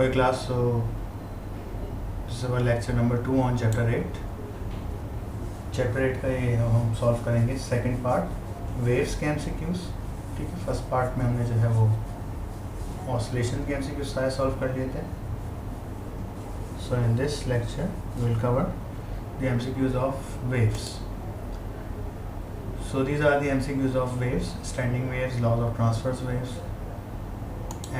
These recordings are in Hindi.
Okay class, so this is our lecture number 2 on chapter 8. Chapter 8 का ये हम सॉल्व करेंगे सेकंड पार्ट वेव्स के एमसीक्यूज. ठीक है, फर्स्ट पार्ट में हमने जो है वो ऑसिलेशन के एमसीक्यूज सारे सॉल्व कर लिए थे. So in this lecture we will cover the MCQs of waves. So these are the MCQs of waves, standing waves, laws of transverse waves,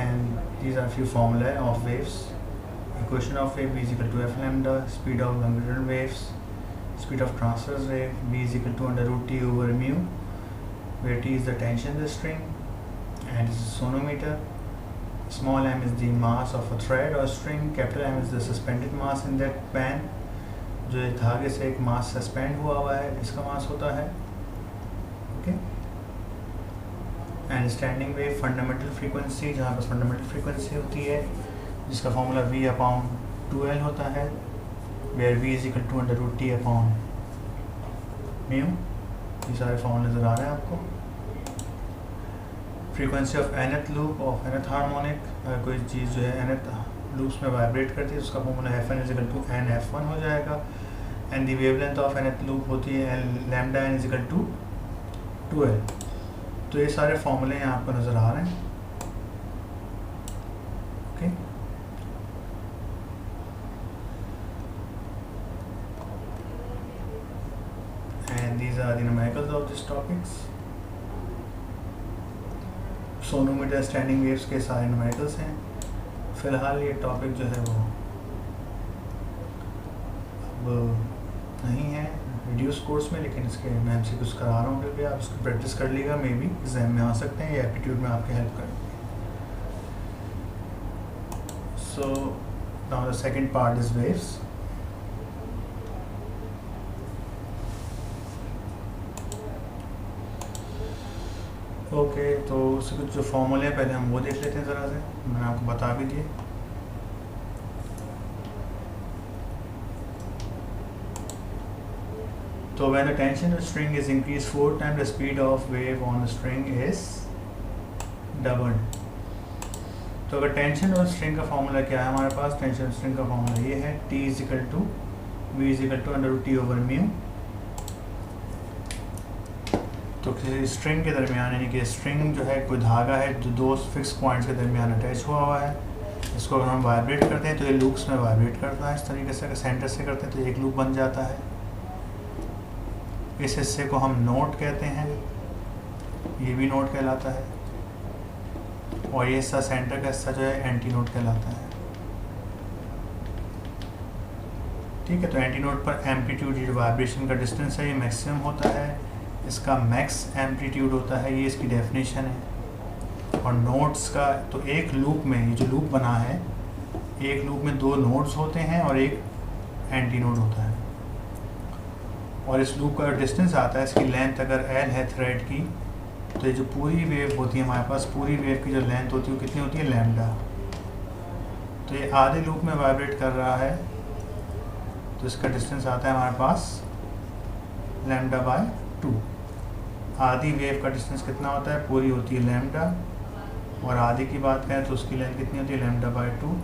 and these are few formulae of waves. Equation of wave V is equal to f lambda, speed of longitudinal waves, speed of transverse wave V is equal to under root T over mu, where T is the tension in the string and this is sonometer. Small m is the mass of a thread or string, capital M is the suspended mass in that band. जो धागे से एक मास सस्पेंड हुआ हुआ है इसका मास होता है. Okay, and standing wave fundamental frequency, जहाँ पर फंडामेंटल फ्रीक्वेंसी होती है जिसका फॉर्मूला v अपॉन 2l होता है, where v is equal to under root T upon mu. ये सारे फॉर्मूले नज़र आ रहे हैं आपको. Frequency of nth loop of nth harmonic, अगर कोई चीज़ जो है nth लूप्स में वाइब्रेट करती है उसका formula fn is equal to n f1 हो जाएगा. And the wavelength of nth loop होती है lambda n is equal to 2l. तो ये सारे फॉर्मूले यहाँ आपको नज़र आ रहे हैं. Okay, and these are the numericals of this topics. Sonometer standing waves के सारे न्यूमेरिकल्स हैं. फिलहाल ये टॉपिक जो है वो अब नहीं है रिड्यूस कोर्स में, लेकिन इसके मैं आपसे कुछ करा रहा हूँ क्योंकि आप इसको प्रैक्टिस कर लीजिएगा. मे बी एग्जाम में आ सकते हैं या एप्टीट्यूड में आपके हेल्प करेंगे. So now the second part is waves. Okay, तो उससे कुछ जो फॉर्मूले हैं पहले हम वो देख लेते हैं ज़रा से. मैंने आपको बता भी दिए. So when the tension of the string is increased 4 times, the speed of wave on the string is doubled. तो अगर टेंशन और स्ट्रिंग का फॉर्मूला क्या है हमारे पास, टेंशन स्ट्रिंग का फॉर्मूला ये है T is equal to V is equal to under root T over mu. तो किसी स्ट्रिंग के दरमियान, यानी कि स्ट्रिंग जो है कोई धागा है जो दो फिक्स पॉइंट्स के दरमियान अटैच हुआ हुआ है, इसको अगर हम वाइब्रेट करते हैं तो ये लूप्स में वाइब्रेट करता है. इस तरीके से अगर सेंटर से करते हैं तो एक लूप बन जाता है. इस हिस्से को हम नोट कहते हैं, ये भी नोट कहलाता है, और ये हिस्सा सेंटर का हिस्सा जो है एंटी नोट कहलाता है. ठीक है, तो एंटी नोट पर एम्पलीट्यूड, ये वाइब्रेशन का डिस्टेंस है, ये मैक्सिमम होता है, इसका मैक्स एम्पलीट्यूड होता है, ये इसकी डेफिनेशन है. और नोट्स का तो एक लूप में, ये जो लूप बना है, एक लूप में दो नोड्स होते हैं और एक एंटी नोड होता है. और इस लूप का डिस्टेंस आता है, इसकी लेंथ अगर l है थ्रेड की, तो ये जो पूरी वेव होती है हमारे पास, पूरी वेव की जो लेंथ होती है वो कितनी होती है, लैम्डा. तो ये आधे लूप में वाइब्रेट कर रहा है तो इसका डिस्टेंस आता है हमारे पास लैम्डा बाय 2. आधी वेव का डिस्टेंस कितना होता है, पूरी होती है लैम्डा, और आधी की बात करें तो उसकी लेंथ कितनी होती है, लैम्डा बाय 2.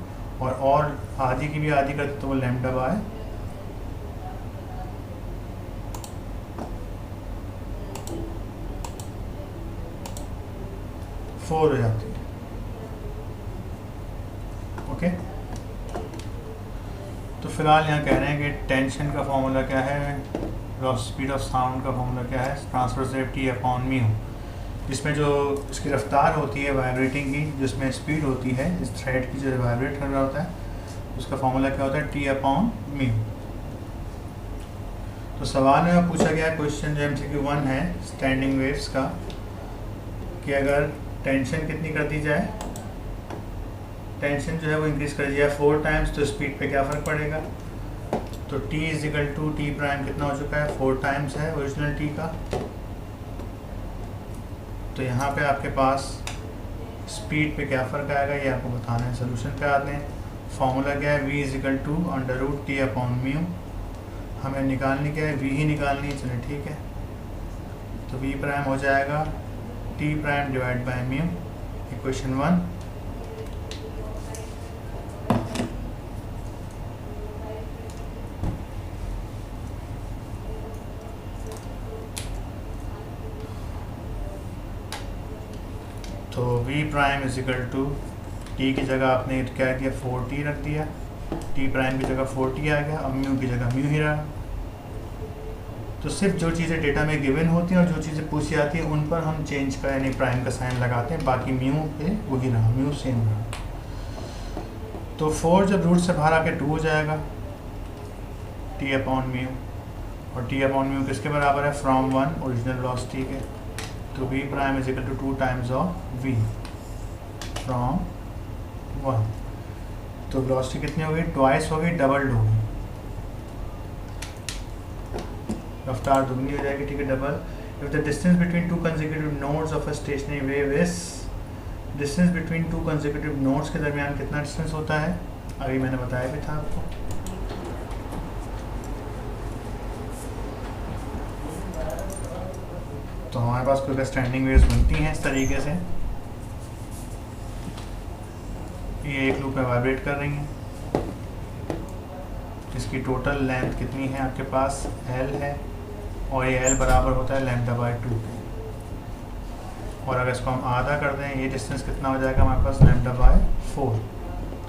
और आधी की भी आधी करते तो वो लैम्डा बाय 4 हो जाती है. ओके, तो फिलहाल यहाँ कह रहे हैं कि टेंशन का फॉर्मूला क्या है, स्पीड ऑफ साउंड का फॉर्मूला क्या है, transverse wave T upon mu. इसमें जो इसकी रफ्तार होती है वाइब्रेटिंग की, जिसमें स्पीड होती है इस थ्रेड की जो वाइब्रेट कर रहा होता है, उसका फॉर्मूला क्या होता है, टी अपॉन म्यू. तो सवाल में पूछा गया क्वेश्चन जो MCQ 1 है स्टैंडिंग वेव्स का, कि अगर टेंशन कितनी कर दी जाए, टेंशन जो है वो इंक्रीज कर दी जाए 4 टाइम्स, तो स्पीड पे क्या फ़र्क पड़ेगा. तो T is equal to T prime कितना हो चुका है, 4 टाइम्स है ओरिजिनल T का. तो यहाँ पे आपके पास स्पीड पे क्या फ़र्क आएगा ये आपको बताना है. सोल्यूशन पे आते हैं. फॉर्मूला क्या है, V is equal to under root T upon mu. हमें निकालनी क्या है, V ही निकालनी है. चलिए ठीक है, तो V प्राइम हो जाएगा T prime divide by mu, equation 1. तो v prime is equal to t की जगह आपने क्या दिया 4t रख दिया, t प्राइम की जगह 4t आ गया, अब म्यू की जगह म्यू ही रहा। तो सिर्फ जो चीज़ें डेटा में गिवन होती हैं और जो चीज़ें पूछी जाती हैं उन पर हम चेंज का यानी प्राइम का साइन लगाते हैं, बाकी म्यू पे वही रहा, म्यू सेम रहा। तो 4 जब रूट से बाहर आके 2 हो जाएगा t अपॉन म्यू, और t अपॉन म्यू किसके बराबर है, फ्रॉम 1 ओरिजिनल वेलोसिटी के। तो v prime is equal to 2 times of v from 1। तो वेलोसिटी कितनी हो गई, ट्वाइस हो गई, डबल्ड हो गई, रफ्तार दुगनी हो जाएगी, ठीक है, double. If the distance between two consecutive nodes of a stationary wave is, distance between two consecutive nodes के दरमियान कितना डिस्टेंस होता है, अभी मैंने बताया भी था आपको। तो हमारे पास कोई स्टैंडिंग वेव्स बनती हैं इस तरीके से, ये एक लूप में वाइब्रेट कर रही हैं, इसकी टोटल लेंथ कितनी है आपके पास, L है, और ये L बराबर होता है λ/2। और अगर इसको हम आधा कर दें, ये डिस्टेंस कितना हो जाएगा हमारे पास, λ/4,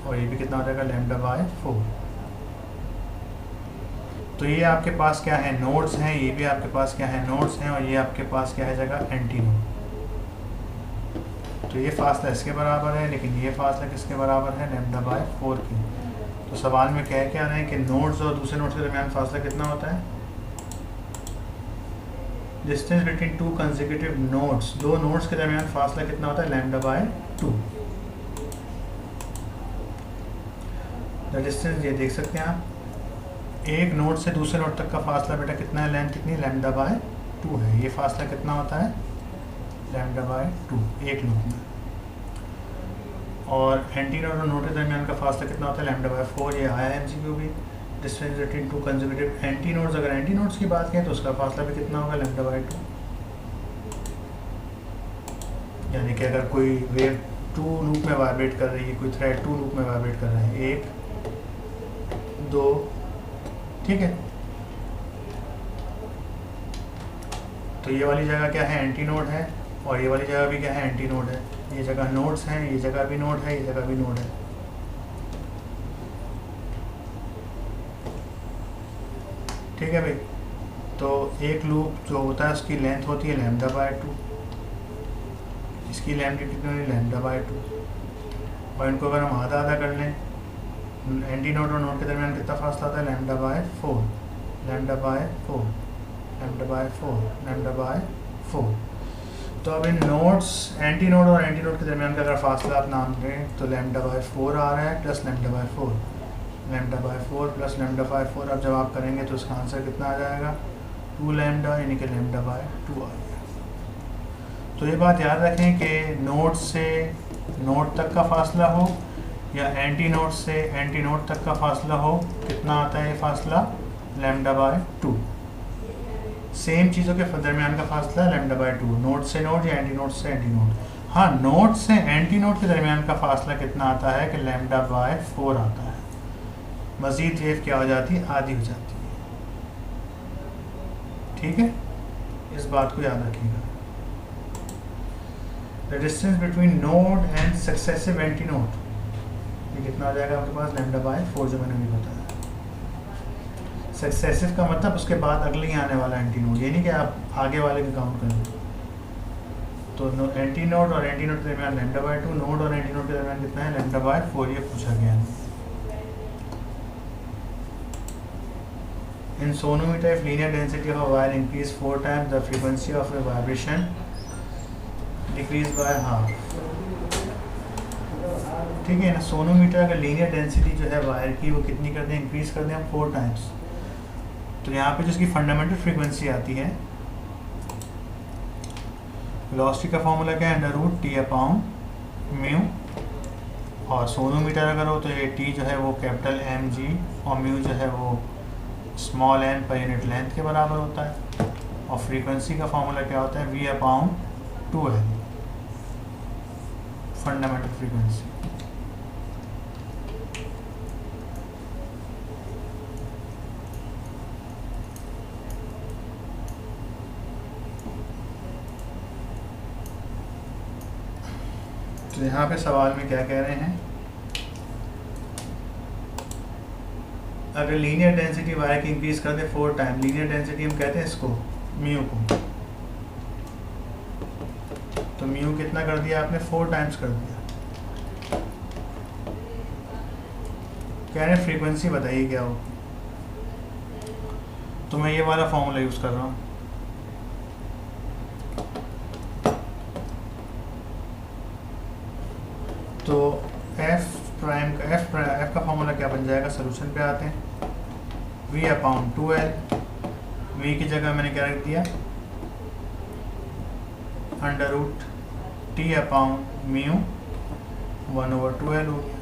और ये भी कितना हो जाएगा, λ/4। तो ये आपके पास क्या है, नोड्स हैं, ये भी आपके पास क्या है, नोड्स हैं, और ये आपके पास क्या है जगह, एंटी नोड। तो ये फासला इसके बराबर है, लेकिन ये फासला किसके बराबर है, λ/4 की। तो सवाल में कह के आ रहे हैं कि नोड्स और दूसरे नोड्स के दरमियान फासला कितना होता है, distance between two consecutive nodes, दो नोड्स के दरमियान फासला कितना होता है, λ/2। द डिस्टेंस ये देख सकते हैं आप, एक नोड से दूसरे नोड तक का फासला बेटा कितना है, लेंथ कितनी, λ/2 है। ये फासला कितना होता है, λ/2 एक लूप में। और एंटी नोड और नोड के दरमियान का फासला कितना होता है, λ/4। ये आया है MCQ भी, distance between two consecutive anti nodes, अगर एंटी नोड्स की बात करें तो उसका फासला भी कितना होगा, λ/2। यानी कि अगर कोई वेव 2 लूप में वाइब्रेट कर रही है, कोई थ्रेड 2 लूप में वाइब्रेट कर रहा है, 1 2, ठीक है, तो ये वाली जगह क्या है, एंटी नोड है, और ये वाली जगह भी क्या है, एंटी नोड है। ये जगह नोड्स हैं, ये जगह भी नोड है, ये जगह भी नोड है। ठीक है भाई। तो एक लूप जो होता है उसकी लेंथ होती है λ/2, इसकी लेंथ कितनी होगी, λ/2, और इनको अगर हम आधा आधा कर लें, एंटी नोड और नोड के दरमियान कितना फासला होता है, λ/4 λ/4 λ/4। तो अब इन नोड्स, एंटी नोड और एंटी नोड के दरमियान का अगर फासला आप नाम दें तो λ/4 आ रहा है, प्लस λ/4 λ/4 प्लस λ/4। अब जब आप करेंगे तो इसका आंसर कितना आ जाएगा, 2λ, यानी कि λ/2 आ गया। तो ये बात याद रखें कि नोड से नोड तक का फासला हो या एंटी नोड से एंटी नोड तक का फासला हो, कितना आता है ये फासला, λ/2। सेम चीज़ों के दरमियान का फासला λ/2, नोड से नोड या एंटी नोड से एंटी नोड। हाँ, नोड से एंटी नोड के दरमियान का फासला कितना आता है कि λ/4 आता है। मज़ीद वेव क्या हो जाती है, आधी हो जाती है। ठीक है, इस बात को याद रखिएगा। The distance between node and successive anti node, ये कितना आ जाएगा आपके पास, λ/4, जो मैंने भी बताया। सक्सेसिव का मतलब उसके बाद अगले ही आने वाला एंटी नोड, ये नहीं कि आप आगे वाले का काउंट करें। तो एंटी नोड और एंटी नोड के दरमियान λ/2, नोड और एंटी नोड के दरमियान कितना है, λ/4, ये पूछा गया है। In sonometer, if linear density of a wire increase 4 times, the frequency of a vibration decrease by half। ठीक है ना, सोनोमीटर अगर लीनियर डेंसिटी जो है वायर की वो कितनी कर दें, इंक्रीज कर दें हम 4 टाइम्स, तो यहाँ पे जो इसकी फंडामेंटल फ्रीक्वेंसी आती है, वेलोसिटी का फॉर्मूला क्या है, √T/μ, और सोनोमीटर अगर हो तो ये T जो है वो कैपिटल mg और म्यू जो है वो small n per unit length के बराबर होता है, और फ्रीक्वेंसी का फॉर्मूला क्या होता है, V/2L, फंडामेंटल फ्रीक्वेंसी। तो यहाँ पे सवाल में क्या कह रहे हैं, अगर लीनियर डेंसिटी वायर की इंक्रीज कर दे 4 टाइम, लीनियर डेंसिटी हम कहते हैं इसको म्यू को, तो म्यू कितना कर दिया आपने, 4 टाइम्स कर दिया। कह रहे हैं फ्रीक्वेंसी बताइए क्या हो, तो मैं ये वाला फॉर्मूला यूज कर रहा हूँ। तो एफ प्राइम का एफ का फॉर्मूला क्या बन जाएगा, सोल्यूशन पे आते हैं, v अपॉन 2l, v की जगह मैंने क्या रख दिया, under root t upon mu 1/2l हो गया।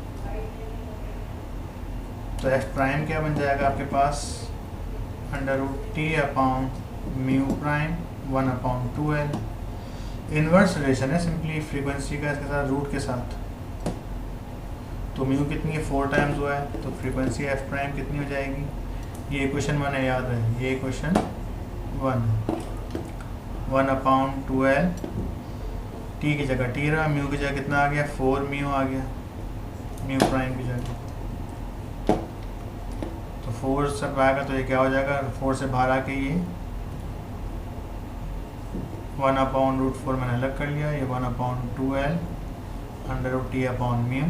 तो एफ प्राइम क्या बन जाएगा आपके पास, under root T upon mu prime 1/2l। Inverse relation है सिंपली फ्रीक्वेंसी का इसके साथ रूट के साथ। तो म्यू कितनी है, 4 टाइम्स हुआ है, तो फ्रीक्वेंसी एफ प्राइम कितनी हो जाएगी, ये इक्वेशन 1 है, याद रहे ये इक्वेशन 1 है, 1/2l, टी की जगह टी रहा, म्यू की जगह कितना आ गया, 4 म्यू आ गया, म्यू प्राइम की जगह। तो 4 से आएगा तो ये क्या हो जाएगा, 4 से बाहर आके ये 1/√4 मैंने अलग कर लिया, ये 1/2l under root T upon mu,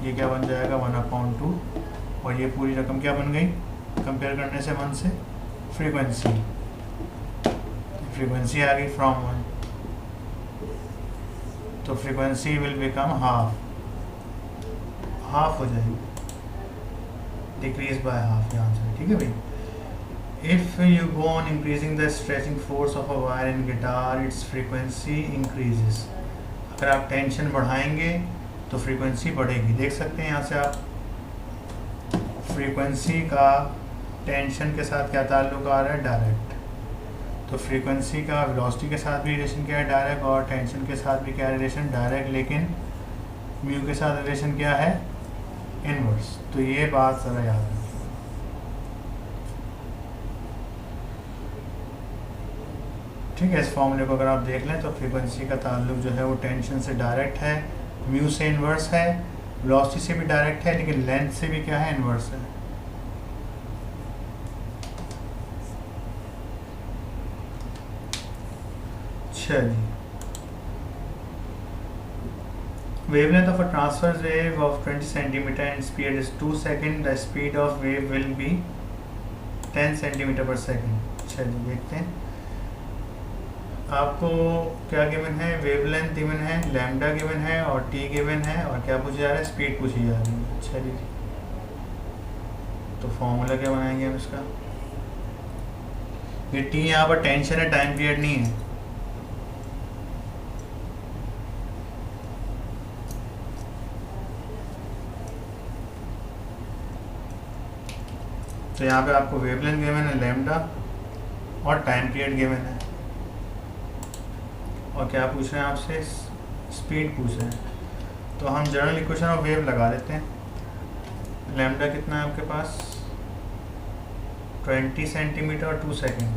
ये क्या बन जाएगा 1/2, और ये पूरी रकम क्या बन गई, कंपेयर करने से 1 से फ्रीक्वेंसी आ गई फ्रॉम 1, तो फ्रीक्वेंसी विल बिकम हाफ हो जाएगी, डिक्रीज बाय हाफ यहाँ से, ठीक है भाई। If you go on increasing the stretching force of a wire in guitar, it's frequency increases. अगर आप टेंशन बढ़ाएंगे तो फ्रीक्वेंसी बढ़ेगी। देख सकते हैं यहाँ से आप फ्रीक्वेंसी का टेंशन के साथ क्या ताल्लुक आ रहा है, डायरेक्ट। तो फ्रीक्वेंसी का वेलोसिटी के साथ भी रिलेशन क्या है, डायरेक्ट, और टेंशन के साथ भी क्या रिलेशन, डायरेक्ट, लेकिन म्यू के साथ रिलेशन क्या है, इनवर्स। तो ये बात ज़रा याद रखिए। ठीक है, इस फॉर्मूले को अगर आप देख लें तो फ्रीक्वेंसी का ताल्लुक जो है वो टेंशन से डायरेक्ट है, म्यू से इन्वर्स है, वेलोसिटी से भी डायरेक्ट है, लेकिन लेंथ से भी क्या है, इन्वर्स है। चलिए, wavelength of a transverse wave of 20 centimeter and speed is 2 seconds. The speed of wave will be 10 centimeter per second. चलिए देखते हैं आपको क्या गिवन है, वेवलेंथ गिवन है, लैम्डा गिवन है और टी गिवन है, और क्या पूछा जा रहा है, स्पीड पूछी जा रही है। चलिए, तो फॉर्मूला क्या बनाएंगे हम इसका, ये टी यहाँ पर टेंशन है, टाइम पीरियड नहीं है। तो यहाँ पे आपको वेवलेंथ गिवन है, लैम्डा, और टाइम पीरियड गिवन है, और क्या पूछ रहे हैं आपसे, स्पीड पूछ रहे हैं। तो हम जनरल इक्वेशन ऑफ वेव लगा देते हैं। लैम्डा कितना है आपके पास, 20 सेंटीमीटर और 2 सेकेंड,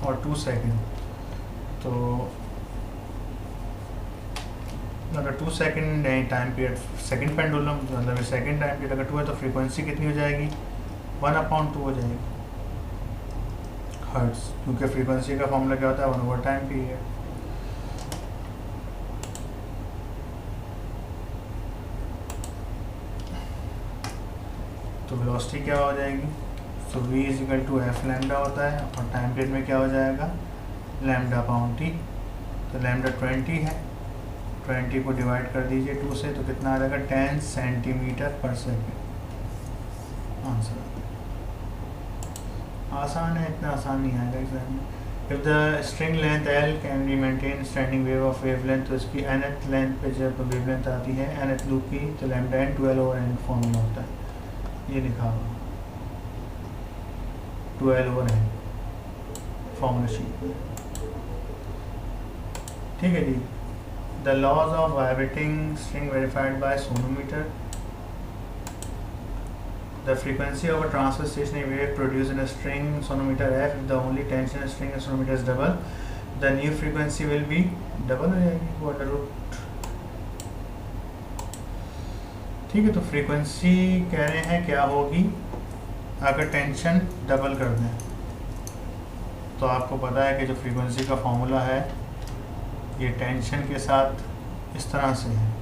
और 2 सेकेंड। तो अगर 2 second time period, second pendulum मतलब सेकेंड टाइम पीरियड अगर 2 है तो फ्रीक्वेंसी कितनी हो जाएगी, 1/2 हो जाएगी हर्ट्ज, क्योंकि फ्रीक्वेंसी का फॉर्मूला क्या होता है, 1 ओवर टाइम पीरियड। तो वेलोसिटी क्या हो जाएगी, तो v = f लैम्डा होता है, और टाइम पीरियड में क्या हो जाएगा, लैम्डा अपॉन टी। तो लैम्डा 20 है, 20 को डिवाइड कर दीजिए 2 से, तो कितना आ जाएगा, 10 सेंटीमीटर पर सेकेंड। आंसर आसान है, इतना आसान नहीं आएगा एग्जाम में। If the string length L can be maintain standing wave of wavelength, तो इसकी nth लेंथ पे जब वेवलेंथ आती है nth लूप की, तो lambda n 12 over n formula होता है, ये लिखा हुआ 12 ओवर n फॉर्मूला शीट में। ठीक है जी। The laws of vibrating string verified by sonometer. The frequency of a transverse stationary wave produced in a string sonometer F if the only tension in string sonometer is double the new frequency will be double हो जाएगी वो अंडर रूट। ठीक है, तो फ्रीक्वेंसी कह रहे हैं क्या होगी अगर टेंशन डबल कर दें। तो आपको पता है कि जो फ्रीक्वेंसी का फॉर्मूला है ये टेंशन के साथ इस तरह से है।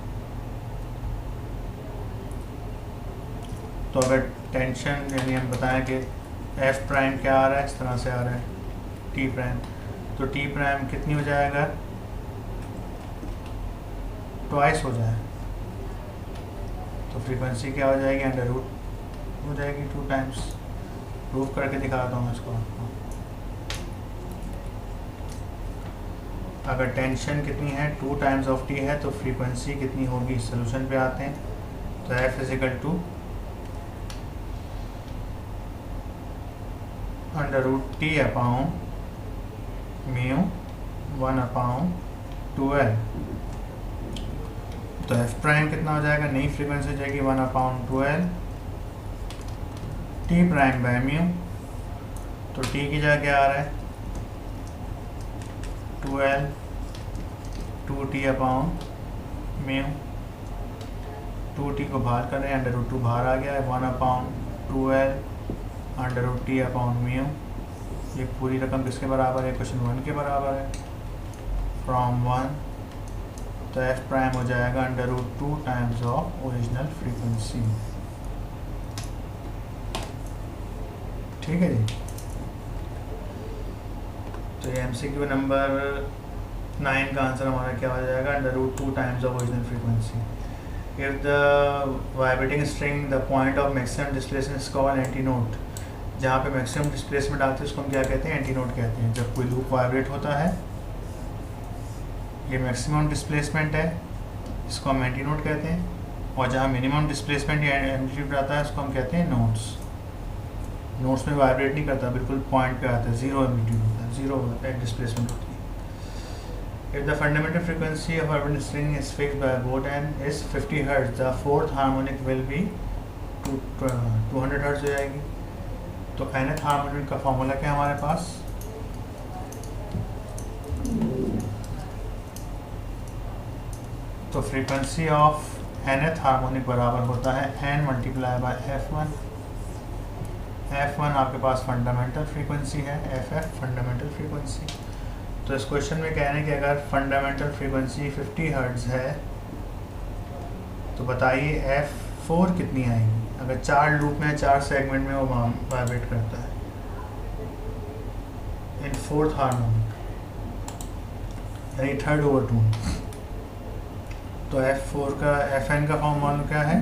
तो अगर टेंशन यानी हम बताएं कि एफ प्राइम क्या आ रहा है, इस तरह से आ रहा है टी प्राइम, तो टी प्राइम कितनी हो जाएगा, ट्वाइस हो जाए, तो फ्रीक्वेंसी क्या हो जाएगी, अंडर रूट हो जाएगी 2 टाइम्स। प्रूफ करके दिखाता हूँ इसको आपको। अगर टेंशन कितनी है 2 टाइम्स ऑफ टी है तो फ्रीक्वेंसी कितनी होगी, सोल्यूशन पे आते हैं। तो F is equal to under root T upon mu 1 upon 12। तो एफ प्राइम कितना हो जाएगा, नई फ्रीक्वेंसी हो जाएगी 1 upon 12 T prime by mu. तो टी की जगह क्या आ रहा है 12 2t अपाउन म्यू। 2t को बाहर कर रहे हैं, अंडर रूट 2 बाहर आ गया है, 1 upon 12 under root T upon mu. ये पूरी रकम किसके बराबर है, क्वेश्चन 1 के बराबर है, फ्रॉम 1। तो एफ प्राइम हो जाएगा under root 2 times of original frequency. ठीक है जी। तो ये एमसीक्यू नंबर 9 का आंसर हमारा क्या हो जाएगा, under root 2 times of original frequency. If the vibrating string the point of maximum displacement is called antinode. जहाँ पे मैक्सिमम डिस्प्लेसमेंट आती है उसको हम क्या कहते हैं, एंटी नोट कहते हैं। जब कोई लूप वाइब्रेट होता है, ये मैक्सिमम डिस्प्लेसमेंट है, इसको हम एंटी नोट कहते हैं। और जहाँ मिनिमम डिस्प्लेसमेंट या एम्पलीट्यूड आता है उसको हम कहते हैं नोट्स। नोट्स में वाइब्रेट नहीं करता, बिल्कुल पॉइंट पे आता है, जीरो एम्पलीट्यूड होता है, जीरो डिस्प्लेसमेंट होती है। If the fundamental frequency of a vibrating string is fixed by a board and is 50 Hz, the fourth harmonic will be 200 Hz हो जाएगी। तो nth हार्मोनिक का फॉर्मूला क्या है हमारे पास, तो फ्रीक्वेंसी ऑफ nth हार्मोनिक बराबर होता है n multiply by f1। f1 आपके पास फंडामेंटल फ्रीक्वेंसी है, ff फंडामेंटल फ्रीक्वेंसी। तो इस क्वेश्चन में कह रहे हैं कि अगर फंडामेंटल फ्रीक्वेंसी 50 हर्ट्ज है तो बताइए f4 कितनी आएगी। अगर 4 लूप में 4 सेगमेंट में वो वाइब्रेट करता है इन फोर्थ हार्मोनिक यानी थर्ड ओवर टून, तो f4 का fn का फॉर्म मालूम क्या है,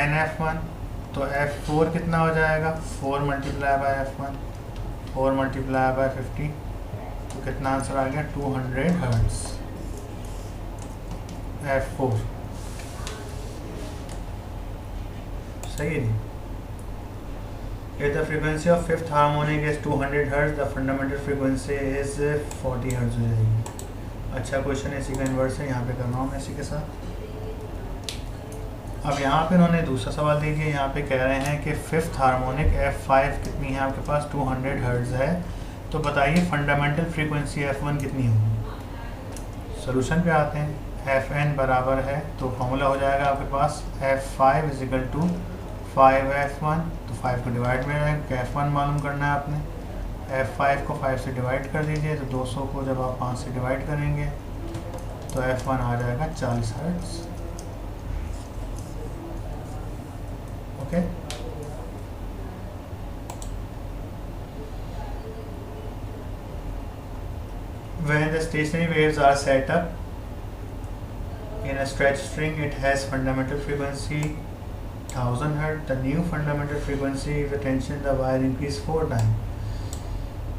nf1। तो f4 कितना हो जाएगा, 4 multiply by f1, 4 multiply by 50, तो कितना आंसर आ गया 200 हर्ट्ज f4। सही है जी। If the frequency of fifth harmonic is 200 Hz, the fundamental frequency is 40 Hz हो जाएगी। अच्छा क्वेश्चन है, इसी का इन्वर्स है, यहाँ पे करना हूँ मैं इसी के साथ। अब यहाँ पे उन्होंने दूसरा सवाल दे दिया, यहाँ पे कह रहे हैं कि फिफ्थ हार्मोनिक f5 कितनी है आपके पास, 200 हर्ट्ज है। तो बताइए फंडामेंटल फ्रीक्वेंसी f1 कितनी होगी। सोल्यूशन पे आते हैं, fn बराबर है तो फॉर्मूला हो जाएगा आपके पास f5 इजिकल टू 5f1। तो 5 को डिवाइड में रहेगा, f1 मालूम करना है आपने, f5 को 5 से डिवाइड कर दीजिए। तो 200 को जब आप 5 से डिवाइड करेंगे तो f1 आ जाएगा 40 hertz. Okay, when the stationary waves are set up in a stretched string, it has fundamental frequency 1000 Hz. The new fundamental frequency with tension the wire increase 4 times.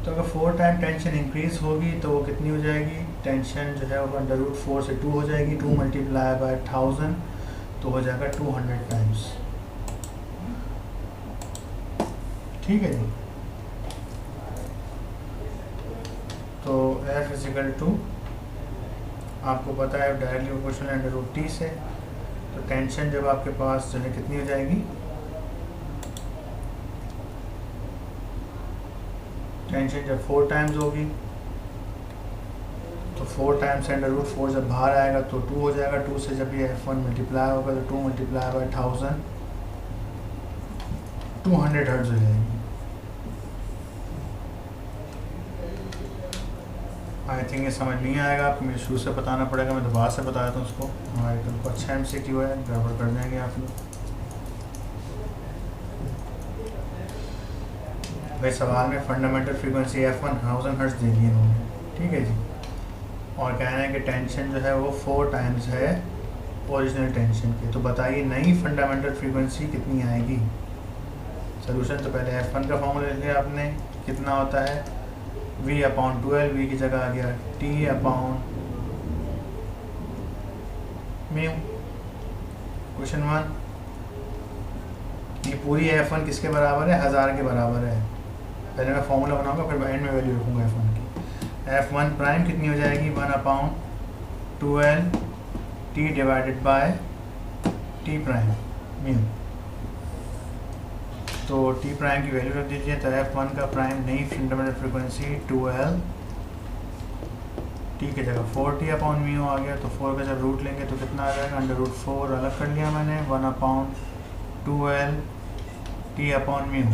तो अगर 4 टाइम टेंशन इंक्रीज होगी तो वो कितनी हो जाएगी, टेंशन जो है वो अंडर रूट 4 से 2 हो जाएगी, 2 मल्टीप्लाई बाय 1000 तो हो जाएगा 200 टाइम्स। ठीक है जी। तो f इजिकल टू आपको पता है directly proportional under root T से। तो टेंशन जब आपके पास जो है कितनी हो जाएगी, टेंशन जब 4 टाइम्स होगी 4 टाइम्स √4 जब बाहर आएगा तो 2 हो जाएगा, 2 से जब ये F1 मल्टीप्लाई होगा तो 2 मल्टीप्लाई बाई 1000 200 हर्ट्ज हो जाएगी। आई थिंक ये समझ नहीं आएगा, आपको मुझे शुरू से बताना पड़ेगा, मैं दोबारा से बताया था उसको। हमारे कल को अच्छा MCQ है, गड़बड़ कर देंगे आप लोग। भाई सवाल में फंडामेंटल फ्रीक्वेंसी F1 1000 हर्ट्ज दे दी उन्होंने, ठीक है जी। और कहना है कि टेंशन जो है वो 4 टाइम्स है ओरिजिनल टेंशन के। तो बताइए नई फंडामेंटल फ्रीक्वेंसी कितनी आएगी। सोल्यूशन तो पहले F1 का फॉर्मूला लिख लिया आपने, कितना होता है V/12, V की जगह आ गया T/μ। क्वेश्चन 1, ये पूरी F1 किसके बराबर है, 1000 के बराबर है। पहले मैं फॉर्मूला बनाऊंगा फिर एंड में वैल्यू रखूंगा F1 की। F1 प्राइम कितनी हो जाएगी 1/12 T divided by T prime mu. तो T प्राइम की वैल्यू रख दीजिए, तो F1 का प्राइम नई फंडामेंटल फ्रीक्वेंसी 12 T की जगह 4T/μ आ गया। तो 4 का जब रूट लेंगे तो कितना आ जाएगा, √4 अलग कर लिया मैंने, 1/12 T/μ।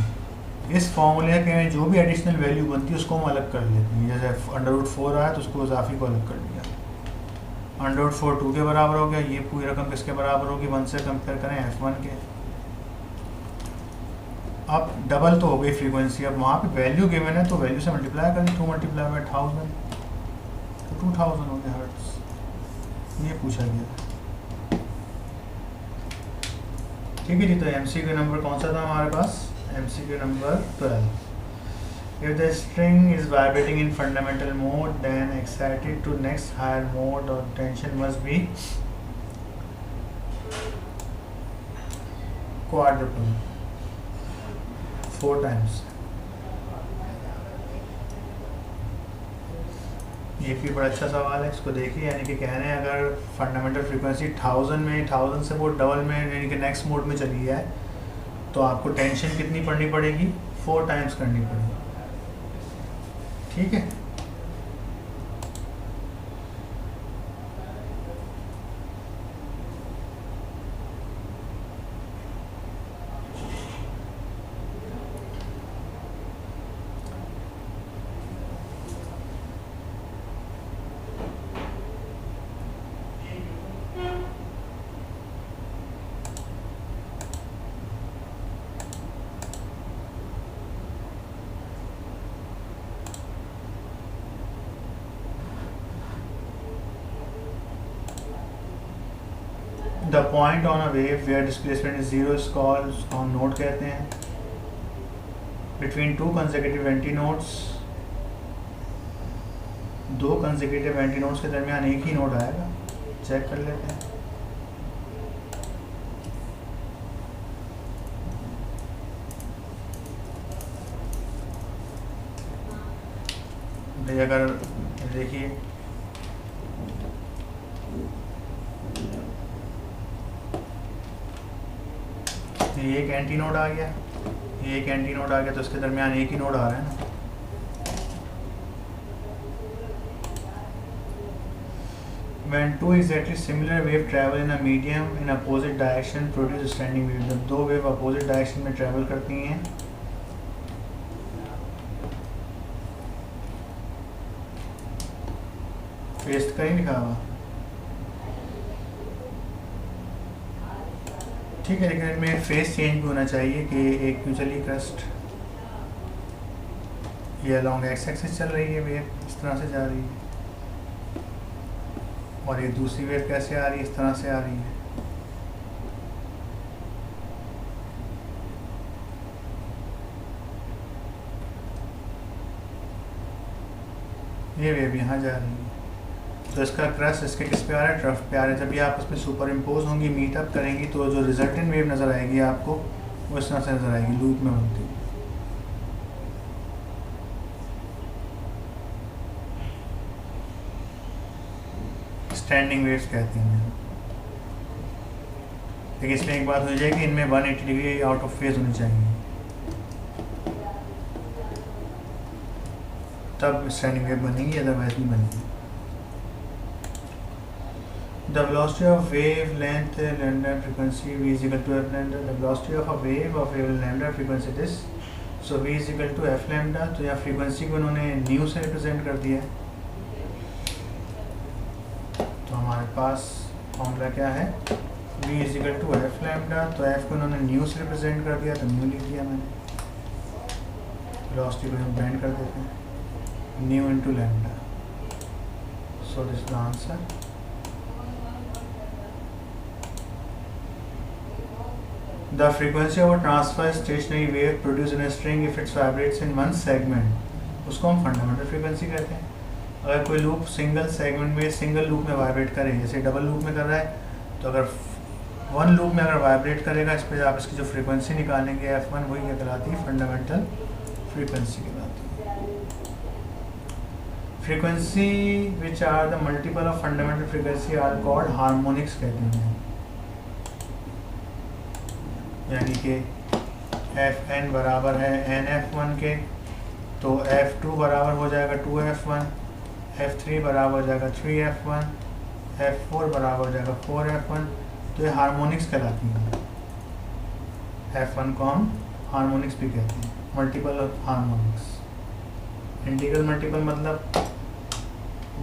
इस फॉर्मूले के में जो भी एडिशनल वैल्यू बनती है उसको हम अलग कर लेते हैं। जैसे √4 आया तो उसको इजाफी को अलग कर लिया। √4 2 के बराबर हो गया। ये पूरी रकम किसके बराबर होगी, 1 से कंपेयर करें F1 के। अब डबल तो हो गई फ्रीक्वेंसी, अब वहाँ पे वैल्यू गिवन है तो वैल्यू से मल्टीप्लाई करें, 2 मल्टीप्लाई बाई 1000 तो 2000 हो गया हर्ट्ज। ये पूछा गया, ठीक है जी। तो MCQ नंबर कौन सा था हमारे पास, MCQ number 12। If the string is vibrating in fundamental mode, then excited to next higher mode or tension must be quadruple 4 times। ये भी बड़ा अच्छा सवाल है, इसको देखिए। यानी कि कह रहे हैं अगर फंडामेंटल फ्रीक्वेंसी 1000 से वो डबल में यानी कि नेक्स्ट मोड में चली है तो आपको टेंशन कितनी पढ़नी पड़ेगी, 4 टाइम्स करनी पड़ेगी, ठीक है। The point on a wave where displacement is 0 is called, उसको हम नोड कहते हैं। Between 2 consecutive antinodes, 2 consecutive antinodes के दरमियान एक ही नोड आएगा, चेक कर लेते हैं। भाई अगर देखिए ये एक एंटी नोड आ गया, ये एक एंटी नोड आ गया, तो इसके दरमियान एक ही नोड आ रहा है ना। When two exactly similar wave travel in a medium in opposite direction produce standing wave। जब 2 वेव अपोजिट डायरेक्शन में ट्रैवल करती हैं पेस्ट कहीं लिखा हुआ, ठीक है। लेकिन इनमें फेस चेंज भी होना चाहिए कि एक म्यूचुअली क्रस्ट ये अलॉन्ग एक्स एक्सिस चल रही है, वेव इस तरह से जा रही है, और ये दूसरी वेव कैसे आ रही है, इस तरह से आ रही है। ये वेव यहाँ जा रही है, तो इसका क्रस्ट इसके किस पे आ रहा है, ट्रफ पे आ रहा है। जब ये आपस में सुपर इम्पोज होंगी, मीटअप करेंगी, तो जो रिजल्टेंट वेव नज़र आएगी आपको वो इस तरह से नज़र आएगी, लूप में बनती है। स्टैंडिंग वेव्स कहते हैं। लेकिन इसमें एक बात हो जाएगी, इनमें 180 डिग्री आउट ऑफ फेज होनी चाहिए, तब स्टैंडिंग वेव बनेगी, अदरवाइज नहीं बनेगी। The velocity of wavelength lambda frequency v is equal to f lambda. The velocity of a wave of lambda frequency this. So v is equal to f lambda. तो यहाँ frequency को उन्होंने nu से represent कर दिया है. तो हमारे पास फॉर्मूला क्या है? v is equal to f lambda. तो f को उन्होंने nu से represent कर दिया तो nu लिख दिया मैंने. velocity को हम blend कर देते हैं. nu into lambda. So this is the answer. The frequency of a transverse stationary wave produced in a string if it vibrates in one segment, उसको हम फंडामेंटल फ्रीक्वेंसी कहते हैं. अगर कोई लूप सिंगल सेगमेंट में सिंगल लूप में वाइब्रेट करे, जैसे डबल लूप में कर रहा है, तो अगर वन लूप में अगर वाइब्रेट करेगा, इस पर आप इसकी जो फ्रीक्वेंसी निकालेंगे f1, वही क्या कहलाती है? फंडामेंटल फ्रीक्वेंसी कहलाती है. Frequency which are the multiple of fundamental frequency are called harmonics कहते हैं. यानी कि fn बराबर है nf1 के, तो f2 बराबर हो जाएगा 2f1, f3 बराबर हो जाएगा 3f1, f4 बराबर हो जाएगा 4f1. तो ये हार्मोनिक्स कहलाती हैं. f1 को हम हार्मोनिक्स भी कहते हैं, multiple of harmonics. Integral multiple मतलब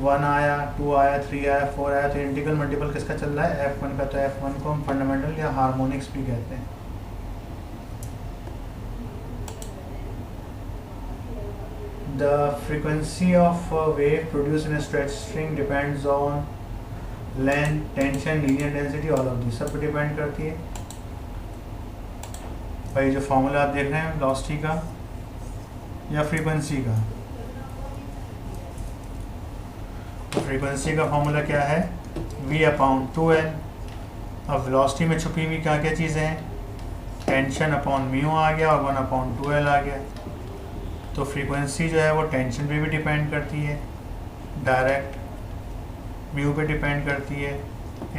1 आया, 2 आया, 3 आया, 4 आया, तो इंटीग्रल मल्टीपल किसका चल रहा है? f1 का. तो f1 को हम फंडामेंटल या हार्मोनिक्स भी कहते हैं. The frequency of a wave produced in a stretched string depends on length, tension, linear density, all of these सब पे डिपेंड करती है. भाई जो फॉर्मूला आप देख रहे हैं वेलोसिटी का या फ्रीक्वेंसी का, तो फ्रीक्वेंसी का फॉर्मूला क्या है? v upon 2l. अब वेलोसिटी में छुपी हुई क्या क्या चीज़ें हैं? टेंशन अपॉन म्यू आ गया और 1 अपॉन 2l आ गया. तो फ्रीक्वेंसी जो है वो टेंशन पे भी डिपेंड करती है, डायरेक्ट म्यू पे डिपेंड करती है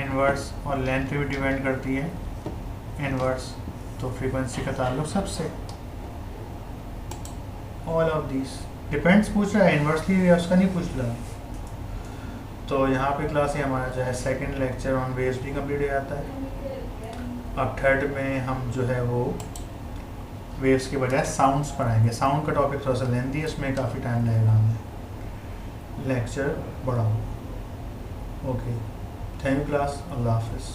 इनवर्स, और लेंथ पे भी डिपेंड करती है इनवर्स. तो फ्रीक्वेंसी का ताल्लुक सबसे, ऑल ऑफ दिस डिपेंड्स पूछ रहा है, इनवर्सली या उसका नहीं पूछ रहा. तो यहाँ पे क्लास ही हमारा जो है सेकंड लेक्चर ऑन वेव्स भी कंप्लीट हो जाता है. अब थर्ड में हम जो है वो वेव्स के बजाय साउंड्स पढ़ाएंगे. साउंड का टॉपिक थोड़ा सा लेंथी है, उसमें काफ़ी टाइम लगेगा हमें, लेक्चर बड़ा हो. Okay, thank you class. अल्लाह हाफिज़.